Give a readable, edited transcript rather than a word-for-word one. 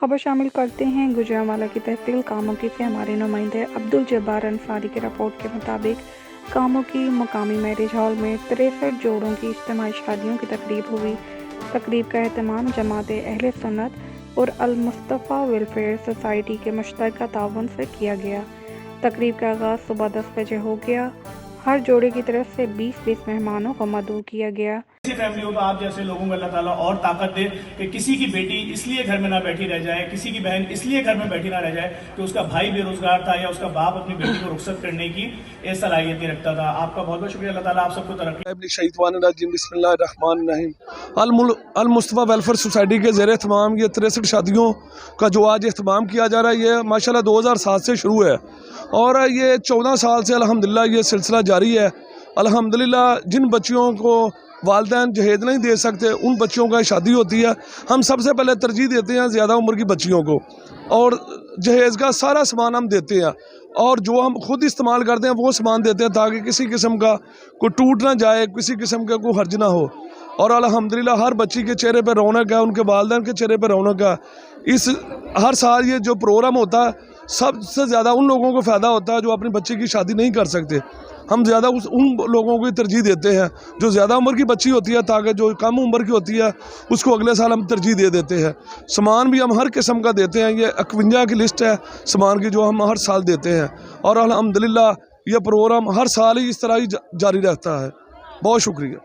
खबर शामिल करते हैं गुजरांवाला की तहसील कामोकी से हमारे नुमाइंदे अब्दुल जब्बार अंसारी की रिपोर्ट के मुताबिक कामोकी मुकामी मैरिज हॉल में 63 जोड़ों की इज्तिमाई शादियों की तकरीब हुई। तकरीब का एहतमाम जमात अहले सुन्नत और अल मुस्तफ़ा वेलफेयर सोसाइटी के मुश्तरका ताउन से किया गया। तकरीब का आगाज़ सुबह 10 बजे हो गया। हर जोड़े की तरफ से 20-20 मेहमानों को मदऊ किया गया। ऐसी फैमिलियों को आप जैसे लोगों को अल्लाह ताला और ताकत दे कि किसी की बेटी इसलिए घर में ना बैठी रह जाए, किसी की बहन इसलिए घर में बैठी ना रह जाए कि उसका भाई बेरोजगार था या उसका बाप अपनी बेटी को रुखसत करने की सलाहियत नहीं रखता था। आपका बहुत बहुत शुक्रिया। अल्लाह ताला आप सबको तरक्की। बिस्मिल्लाहिर्रहमानिर्रहीम। अल मुस्तफ़ा वेलफेयर सोसाइटी के ज़ेर एहतमाम ये 63 शादियों का जो आज एहतमाम किया जा रहा है, ये माशाल्लाह 2007 से शुरू है और ये 14 साल से अल्हम्दुलिल्लाह ये सिलसिला जारी है। अल्हम्दुलिल्लाह जिन बच्चियों को वालिदैन जहेज नहीं दे सकते उन बच्चियों का शादी होती है। हम सबसे पहले तरजीह देते हैं ज़्यादा उम्र की बच्चियों को और जहेज़ का सारा सामान हम देते हैं और जो हम खुद इस्तेमाल करते हैं वो सामान देते हैं ताकि किसी किस्म का कोई टूट ना जाए, किसी किस्म का कोई हर्ज ना हो। और अल्हम्दुलिल्लाह हर बच्ची के चेहरे पर रौनक है, उनके वालिदैन के चेहरे पर रौनक है। इस हर साल ये जो प्रोग्राम होता है सबसे ज़्यादा उन लोगों को फ़ायदा होता है जो अपनी बच्ची की शादी नहीं कर सकते। हम ज़्यादा उन लोगों को तरजीह देते हैं जो ज़्यादा उम्र की बच्ची होती है ताकि जो कम उम्र की होती है उसको अगले साल हम तरजीह दे देते हैं। सामान भी हम हर किस्म का देते हैं। ये 51 की लिस्ट है सामान की जो हम हर साल देते हैं और अल्हम्दुलिल्लाह ये प्रोग्राम हर साल ही इस तरह ही जारी रहता है। बहुत शुक्रिया।